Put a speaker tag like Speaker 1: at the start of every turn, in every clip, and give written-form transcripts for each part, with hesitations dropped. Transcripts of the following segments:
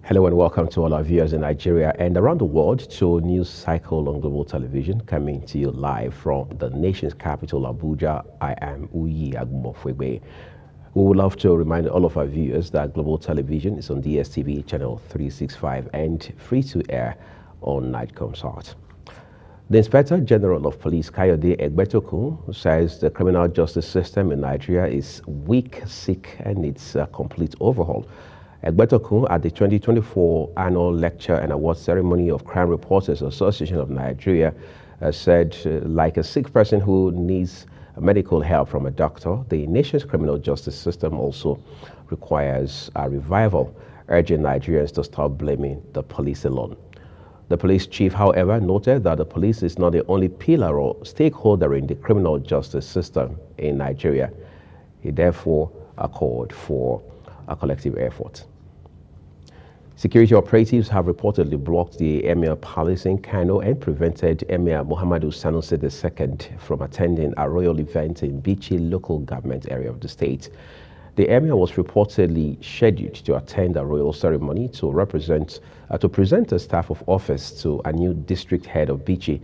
Speaker 1: Hello and welcome to all our viewers in Nigeria and around the world to News Cycle on Global Television, coming to you live from the nation's capital, Abuja. I am Uyi Agumofwebe. We would love to remind all of our viewers that Global Television is on DSTV channel 365 and free to air on Nightcomsat. The Inspector General of Police, Kayode Egbetokun, says the criminal justice system in Nigeria is weak, sick, and needs a complete overhaul. Egbetokun at the 2024 annual lecture and award ceremony of Crime Reporters Association of Nigeria said, like a sick person who needs medical help from a doctor, the nation's criminal justice system also requires a revival, urging Nigerians to stop blaming the police alone. The police chief, however, noted that the police is not the only pillar or stakeholder in the criminal justice system in Nigeria. He therefore called for a collective effort. Security operatives have reportedly blocked the Emir Palace in Kano and prevented Emir Muhammadu Sanusi II from attending a royal event in Bichi local government area of the state. The Emir was reportedly scheduled to attend a royal ceremony to present a staff of office to a new district head of Bichi,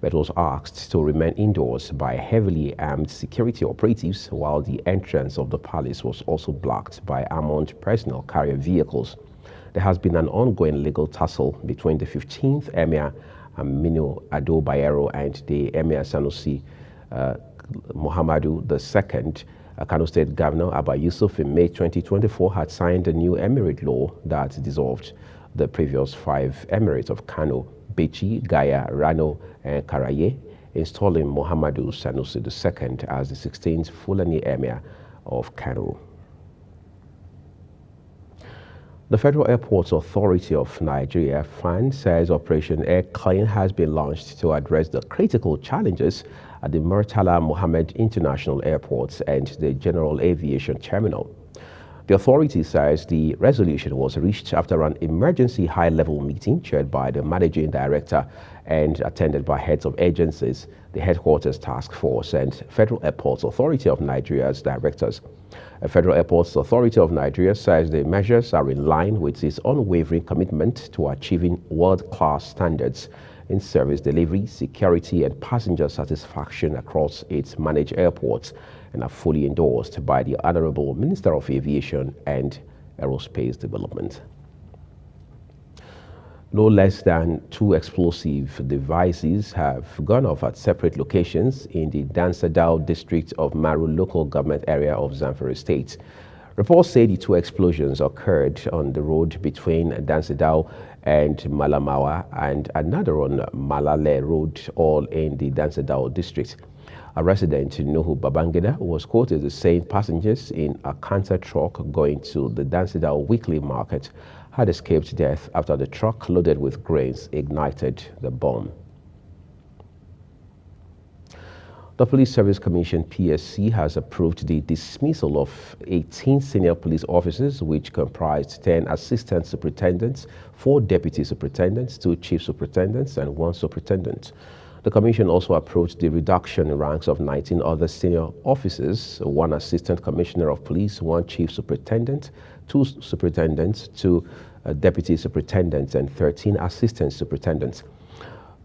Speaker 1: but was asked to remain indoors by heavily armed security operatives, while the entrance of the palace was also blocked by armored personnel carrier vehicles. There has been an ongoing legal tussle between the 15th Emir Aminu Ado Bayero and the Emir Sanusi Muhammadu II. Kano State Governor Abba Yusuf in May 2024 had signed a new emirate law that dissolved the previous 5 emirates of Kano, Bichi, Gaya, Rano, and Karaye, installing Muhammadu Sanusi II as the 16th Fulani Emir of Kano. The Federal Airports Authority of Nigeria, FAN, says Operation Air Clean has been launched to address the critical challenges at the Murtala Mohammed International Airport and the General Aviation Terminal. The authority says the resolution was reached after an emergency high-level meeting chaired by the Managing Director and attended by heads of agencies, the Headquarters Task Force, and Federal Airports Authority of Nigeria's directors. The Federal Airports Authority of Nigeria says the measures are in line with its unwavering commitment to achieving world-class standards in service delivery, security, and passenger satisfaction across its managed airports, and are fully endorsed by the Honorable Minister of Aviation and Aerospace Development. No less than 2 explosive devices have gone off at separate locations in the Dansadao district of Maru local government area of Zamfara State. Reports say the 2 explosions occurred on the road between Dansadao and Malamawa and another on Malale Road, all in the Dansadao district. A resident in Nuhu Babangida was quoted as saying passengers in a canter truck going to the Dansadao weekly market had escaped death after the truck loaded with grains ignited the bomb. The Police Service Commission (PSC) has approved the dismissal of 18 senior police officers, which comprised 10 assistant superintendents, 4 deputy superintendents, 2 chief superintendents, and 1 superintendent. The Commission also approved the reduction in ranks of 19 other senior officers, 1 assistant commissioner of police, 1 chief superintendent, 2 superintendents, 2 deputy superintendents, and 13 assistant superintendents.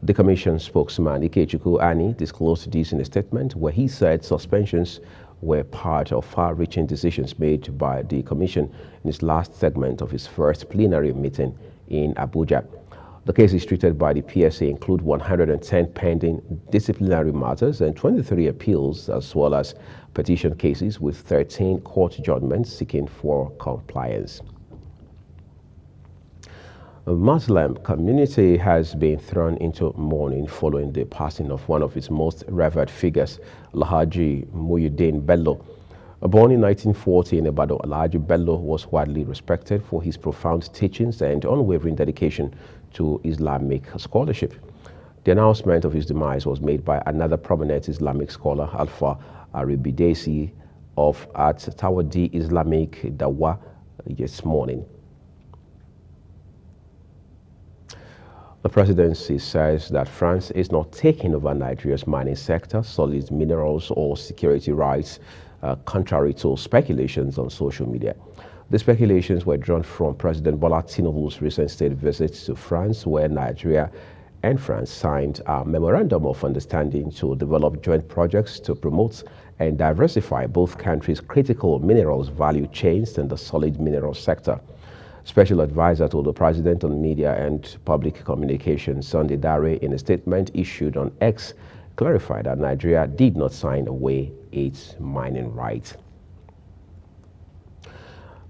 Speaker 1: The Commission spokesman Ikechukwu Ani disclosed this in a statement where he said suspensions were part of far-reaching decisions made by the Commission in its last segment of its first plenary meeting in Abuja. The cases treated by the PSA include 110 pending disciplinary matters and 23 appeals, as well as petition cases with 13 court judgments seeking for compliance. The Muslim community has been thrown into mourning following the passing of one of its most revered figures, Alhaji Muhyiddin Bello. Born in 1940 in Ibadan, Alhaji Bello was widely respected for his profound teachings and unwavering dedication to Islamic scholarship. The announcement of his demise was made by another prominent Islamic scholar, Alpha Aribidesi at Tawadi Islamic Dawa, this morning. The presidency says that France is not taking over Nigeria's mining sector, solid minerals, or security rights, contrary to speculations on social media. The speculations were drawn from President Bola Tinubu's recent state visit to France, where Nigeria and France signed a memorandum of understanding to develop joint projects to promote and diversify both countries' critical minerals value chains in the solid mineral sector. Special advisor to the president on media and public communications, Sunday Dare, in a statement issued on X, clarified that Nigeria did not sign away its mining rights.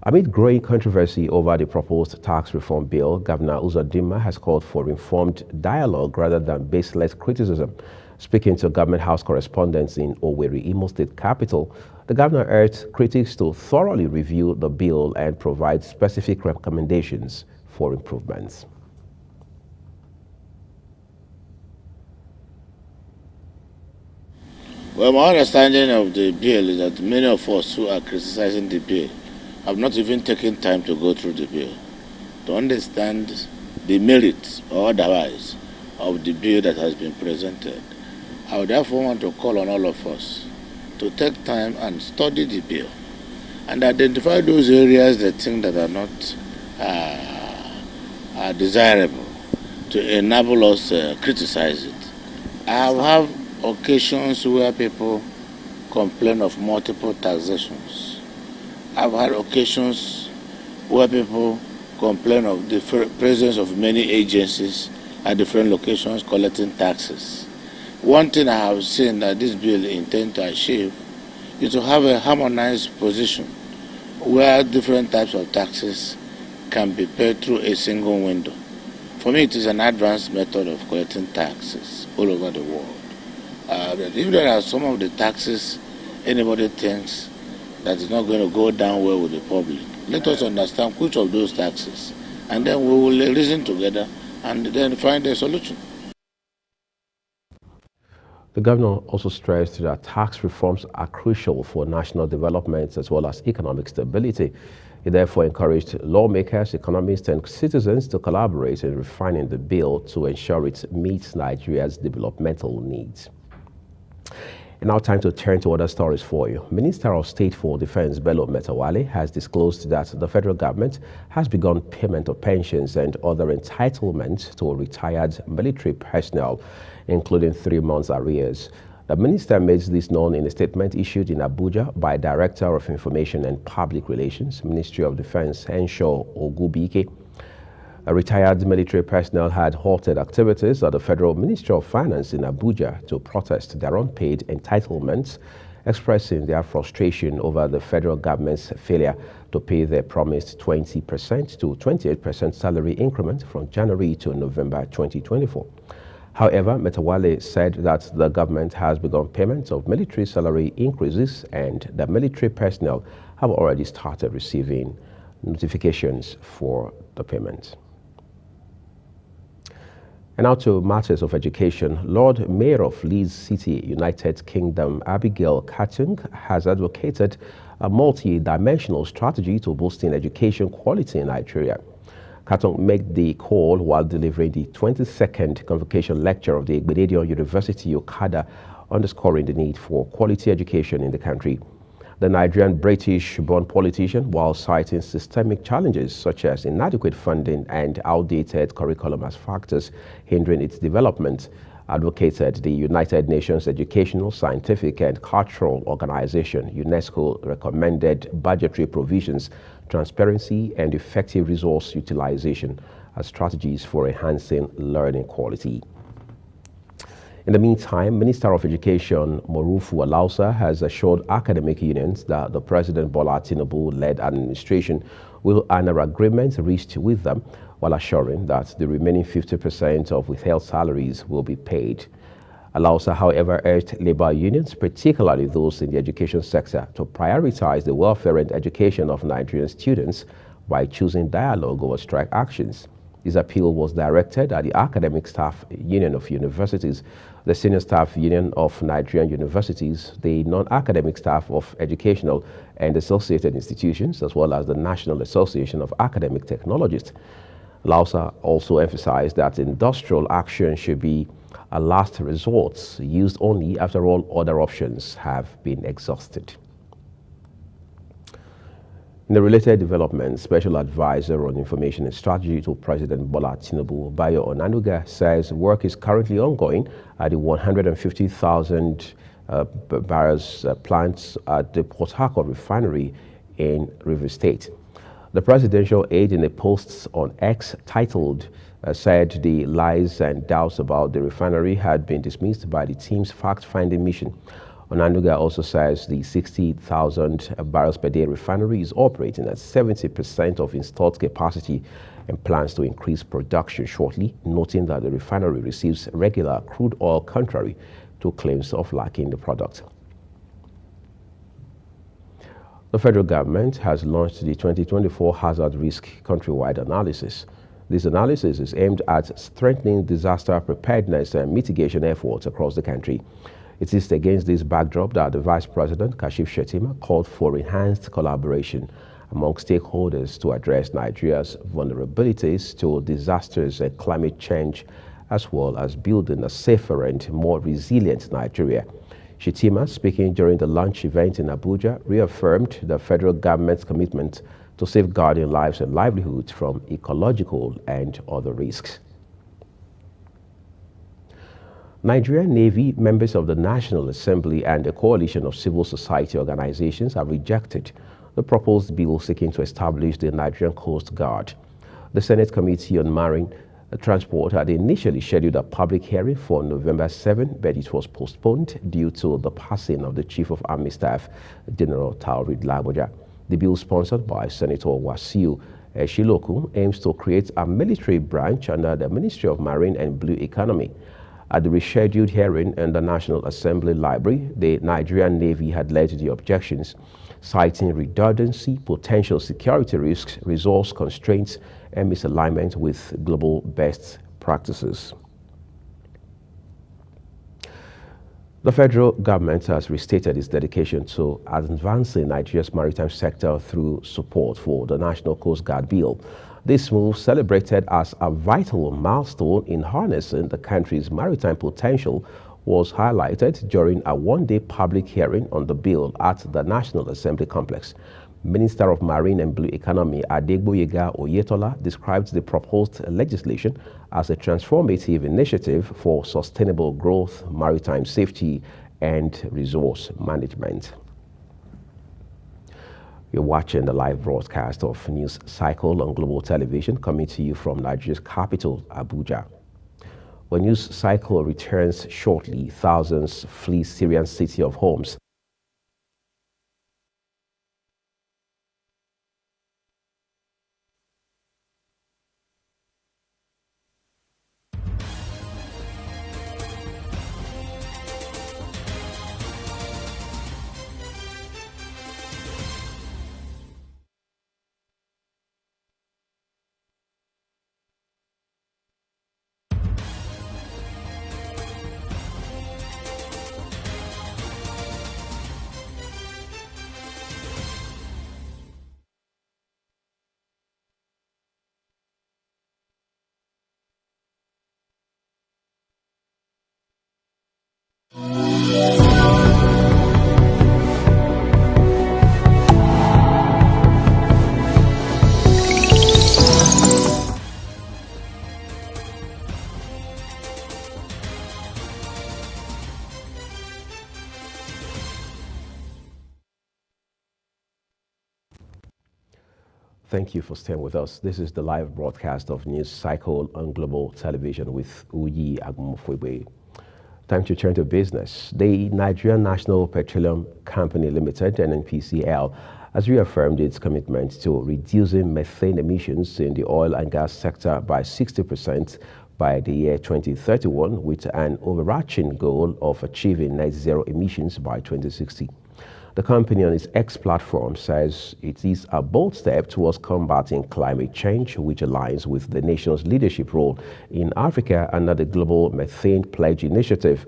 Speaker 1: Amid growing controversy over the proposed tax reform bill, Governor Uzodinma has called for informed dialogue rather than baseless criticism. Speaking to government house correspondents in Owerri, Imo State capital, the governor urged critics to thoroughly review the bill and provide specific recommendations for improvements.
Speaker 2: Well, my understanding of the bill is that many of us who are criticizing the bill have not even taken time to go through the bill to understand the merits or otherwise of the bill that has been presented. I would therefore want to call on all of us to take time and study the bill and identify those areas that think that are not desirable to enable us to criticize it. I have occasions where people complain of multiple taxations. I've had occasions where people complain of the presence of many agencies at different locations collecting taxes. One thing I have seen that this bill intends to achieve is to have a harmonized position where different types of taxes can be paid through a single window. For me, it is an advanced method of collecting taxes all over the world. If there are some of the taxes anybody thinks that is not going to go down well with the public, let us understand which of those taxes, and then we will reason together and then find a solution.
Speaker 1: The governor also stressed that tax reforms are crucial for national development as well as economic stability. He therefore encouraged lawmakers, economists, and citizens to collaborate in refining the bill to ensure it meets Nigeria's developmental needs. And now time to turn to other stories for you. Minister of State for Defense Bello Matawalle has disclosed that the federal government has begun payment of pensions and other entitlements to retired military personnel, including 3 months arrears. The minister made this known in a statement issued in Abuja by Director of Information and Public Relations, Ministry of Defense, Henshaw Ogubike. Retired military personnel had halted activities at the Federal Ministry of Finance in Abuja to protest their unpaid entitlements, expressing their frustration over the federal government's failure to pay their promised 20% to 28% salary increment from January to November 2024. However, Matawalle said that the government has begun payment of military salary increases and the military personnel have already started receiving notifications for the payment. And now to matters of education. Lord Mayor of Leeds City, United Kingdom, Abigail Katung, has advocated a multi-dimensional strategy to boosting education quality in Nigeria. Katung made the call while delivering the 22nd convocation lecture of the Igbededion University, Okada, underscoring the need for quality education in the country. The Nigerian British-born politician, while citing systemic challenges such as inadequate funding and outdated curriculum as factors hindering its development, advocated the United Nations Educational, Scientific and Cultural Organization, UNESCO, recommended budgetary provisions, transparency and effective resource utilization as strategies for enhancing learning quality. In the meantime, Minister of Education Morufu Alausa has assured academic unions that the President Bola Tinubu-led administration will honor agreements reached with them, while assuring that the remaining 50% of withheld salaries will be paid. Alausa, however, urged labor unions, particularly those in the education sector, to prioritize the welfare and education of Nigerian students by choosing dialogue over strike actions. This appeal was directed at the Academic Staff Union of Universities, the Senior Staff Union of Nigerian Universities, the Non-Academic Staff of Educational and Associated Institutions, as well as the National Association of Academic Technologists. Lausa also emphasized that industrial action should be a last resort, used only after all other options have been exhausted. In the related development, Special Advisor on Information and Strategy to President Bola Tinubu, Bayo Onanuga, says work is currently ongoing at the 150,000 barrels plants at the Port Harcourt refinery in Rivers State. The presidential aide, in a post on X titled, said the lies and doubts about the refinery had been dismissed by the team's fact-finding mission. Onanuga also says the 60,000 barrels per day refinery is operating at 70% of installed capacity and plans to increase production shortly, noting that the refinery receives regular crude oil contrary to claims of lacking the product. The federal government has launched the 2024 Hazard Risk Countrywide Analysis. This analysis is aimed at strengthening disaster preparedness and mitigation efforts across the country. It is against this backdrop that the Vice President, Kashif Shettima, called for enhanced collaboration among stakeholders to address Nigeria's vulnerabilities to disasters and climate change, as well as building a safer and more resilient Nigeria. Shettima, speaking during the launch event in Abuja, reaffirmed the federal government's commitment to safeguarding lives and livelihoods from ecological and other risks. Nigerian Navy, members of the National Assembly, and a coalition of civil society organizations have rejected the proposed bill seeking to establish the Nigerian Coast Guard. The Senate Committee on Marine Transport had initially scheduled a public hearing for November 7, but it was postponed due to the passing of the Chief of Army Staff, General Taoreed Lagbaja. The bill, sponsored by Senator Wasiu Shiloku, aims to create a military branch under the Ministry of Marine and Blue Economy. At the rescheduled hearing in the National Assembly Library, the Nigerian Navy had led the objections, citing redundancy, potential security risks, resource constraints, and misalignment with global best practices. The federal government has restated its dedication to advancing Nigeria's maritime sector through support for the National Coast Guard Bill. This move, celebrated as a vital milestone in harnessing the country's maritime potential, was highlighted during a one-day public hearing on the bill at the National Assembly complex. Minister of Marine and Blue Economy Adegboyega Oyetola described the proposed legislation as a transformative initiative for sustainable growth, maritime safety, and resource management. You're watching the live broadcast of News Cycle on Global Television, coming to you from Nigeria's capital, Abuja. When News Cycle returns shortly, thousands flee Syrian city of Homs. Thank you for staying with us. This is the live broadcast of News Cycle on Global Television with Uyi Agumofwebe. Time to turn to business. The Nigerian National Petroleum Company Limited, NNPCL, has reaffirmed its commitment to reducing methane emissions in the oil and gas sector by 60% by the year 2031, with an overarching goal of achieving net zero emissions by 2060. The company on its X platform says it is a bold step towards combating climate change, which aligns with the nation's leadership role in Africa under the Global Methane Pledge Initiative.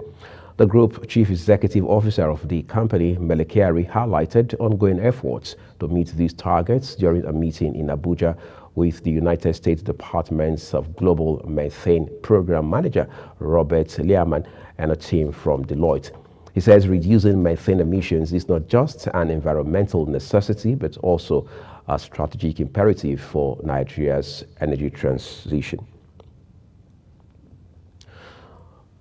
Speaker 1: The Group Chief Executive Officer of the company, Melekiari, highlighted ongoing efforts to meet these targets during a meeting in Abuja with the United States Department of Global Methane Program Manager, Robert Learman, and a team from Deloitte. He says reducing methane emissions is not just an environmental necessity, but also a strategic imperative for Nigeria's energy transition.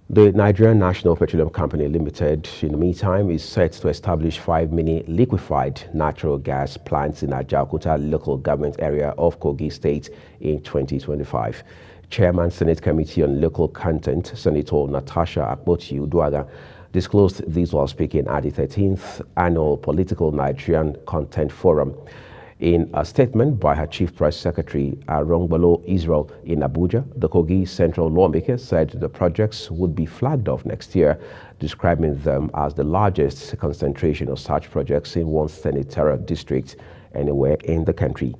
Speaker 1: The Nigerian National Petroleum Company Limited, in the meantime, is set to establish 5 mini liquefied natural gas plants in Ajaokuta local government area of Kogi State in 2025. Chairman Senate Committee on Local Content, Senator Natasha Akpoti-Uduaghan, disclosed this while speaking at the 13th Annual Political Nigerian Content Forum. In a statement by her Chief Press Secretary, Arongbalo Israel in Abuja, the Kogi Central lawmaker said the projects would be flagged off next year, describing them as the largest concentration of such projects in one senatorial district anywhere in the country.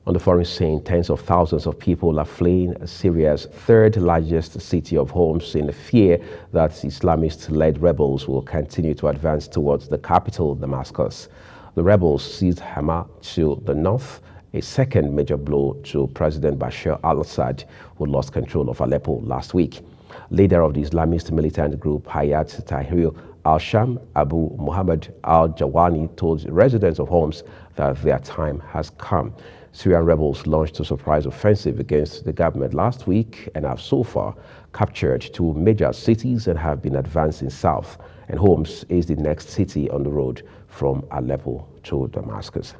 Speaker 1: On the foreign scene, tens of thousands of people are fleeing Syria's third largest city of Homs in fear that Islamist-led rebels will continue to advance towards the capital, Damascus. The rebels seized Hama to the north, a second major blow to President Bashar al-Assad, who lost control of Aleppo last week. Leader of the Islamist militant group Hayat Tahrir al-Sham, Abu Muhammad al-Jawani, told residents of Homs that their time has come. Syrian rebels launched a surprise offensive against the government last week and have so far captured 2 major cities and have been advancing south. And Homs is the next city on the road from Aleppo to Damascus.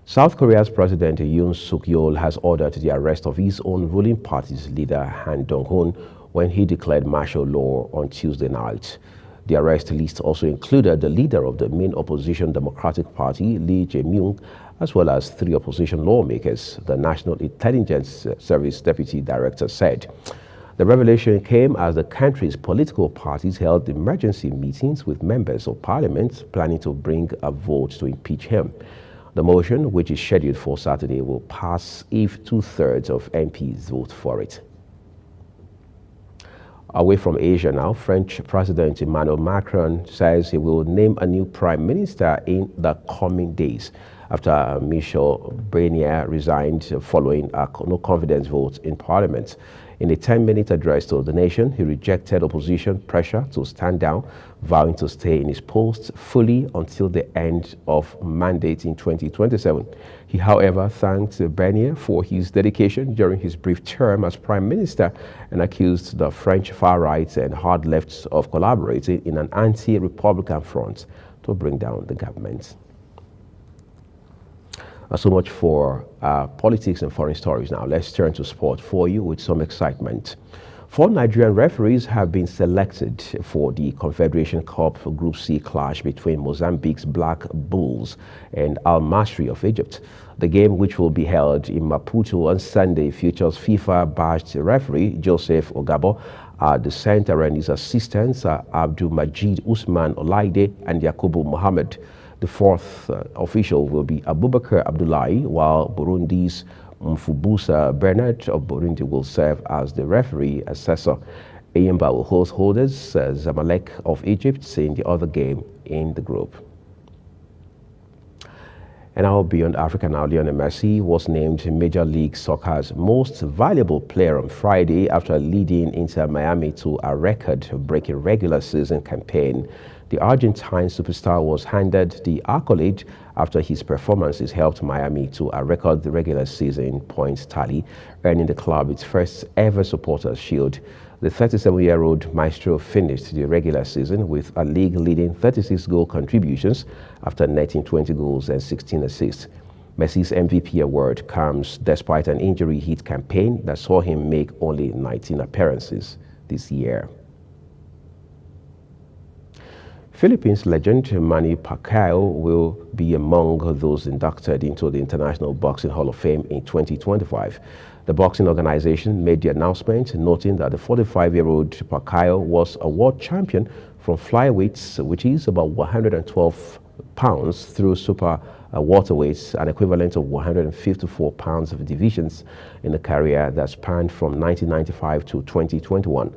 Speaker 1: South Korea's President Yoon Suk-yeol has ordered the arrest of his own ruling party's leader Han Dong-hoon when he declared martial law on Tuesday night. The arrest list also included the leader of the main opposition Democratic Party, Lee Jae-myung, as well as 3 opposition lawmakers, the National Intelligence Service Deputy Director said. The revelation came as the country's political parties held emergency meetings with members of parliament planning to bring a vote to impeach him. The motion, which is scheduled for Saturday, will pass if 2/3 of MPs vote for it. Away from Asia now, French President Emmanuel Macron says he will name a new prime minister in the coming days after Michel Barnier resigned following a no-confidence vote in Parliament. In a 10-minute address to the nation, he rejected opposition pressure to stand down, vowing to stay in his post fully until the end of mandate in 2027. He, however, thanked Barnier for his dedication during his brief term as prime minister and accused the French far-right and hard lefts of collaborating in an anti-republican front to bring down the government. So much for politics and foreign stories. Now let's turn to sport for you with some excitement. 4 Nigerian referees have been selected for the Confederation Cup Group C clash between Mozambique's Black Bulls and Al Masry of Egypt. The game, which will be held in Maputo on Sunday, features FIFA-badged referee Joseph Ogabo at the center and his assistants Abdul Majid Usman Olaide and Yakubu Mohammed. The 4th official will be Abubakar Abdullahi, while Burundi's Mfubusa Bernard of Burundi will serve as the referee assessor. Eyimba will host holders Zamalek of Egypt in the other game in the group. And now beyond Africa now, Lionel Messi was named Major League Soccer's most valuable player on Friday after leading Inter Miami to a record-breaking regular season campaign. The Argentine superstar was handed the accolade after his performances helped Miami to a record regular season points tally, earning the club its first ever Supporters' Shield. The 37-year-old maestro finished the regular season with a league-leading 36 goal contributions after netting 20 goals and 16 assists. Messi's MVP award comes despite an injury-hit campaign that saw him make only 19 appearances this year. Philippines legend Manny Pacquiao will be among those inducted into the International Boxing Hall of Fame in 2025. The boxing organization made the announcement, noting that the 45-year-old Pacquiao was a world champion from flyweights, which is about 112 pounds, through super waterweights, an equivalent of 154 pounds of divisions in a career that spanned from 1995 to 2021.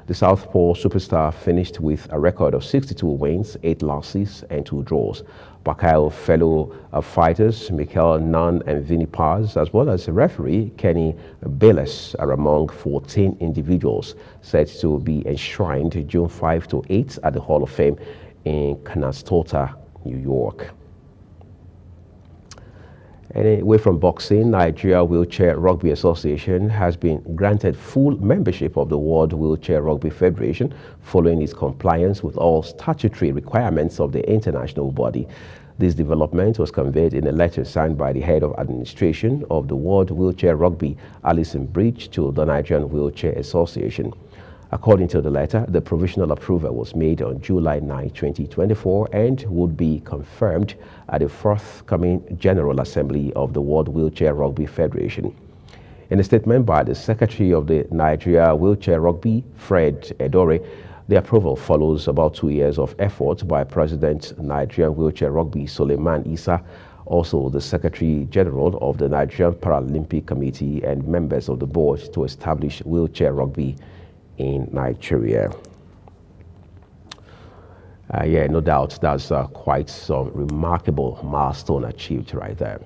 Speaker 1: The Southpaw superstar finished with a record of 62 wins, 8 losses, and 2 draws. Bakayo fellow fighters Mikel Nunn and Vinny Paz, as well as referee Kenny Bayless, are among 14 individuals set to be enshrined June 5 to 8 at the Hall of Fame in Canastota, New York. And away from boxing, Nigeria Wheelchair Rugby Association has been granted full membership of the World Wheelchair Rugby Federation following its compliance with all statutory requirements of the international body. This development was conveyed in a letter signed by the head of administration of the World Wheelchair Rugby, Alison Bridge, to the Nigerian Wheelchair Association. According to the letter, the provisional approval was made on July 9, 2024 and would be confirmed at the forthcoming General Assembly of the World Wheelchair Rugby Federation. In a statement by the Secretary of the Nigeria Wheelchair Rugby, Fred Edore, the approval follows about 2 years of effort by President Nigerian Wheelchair Rugby Suleiman Issa, also the Secretary General of the Nigerian Paralympic Committee, and members of the board to establish wheelchair rugby in Nigeria. Yeah, no doubt that's quite some remarkable milestone achieved right there.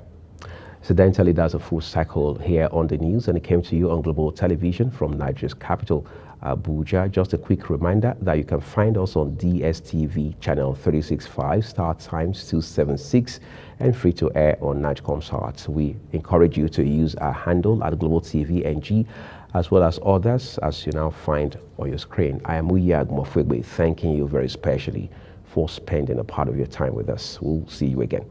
Speaker 1: Incidentally, that's a full cycle here on the news, and it came to you on Global Television from Nigeria's capital, Abuja. Just a quick reminder that you can find us on DSTV channel 365, start times 276, and free to air on Nigecomsat. We encourage you to use our handle at Global TV NG, as well as others as you now find on your screen. I am Uyi Agumofwegbe, thanking you very specially for spending a part of your time with us. We'll see you again.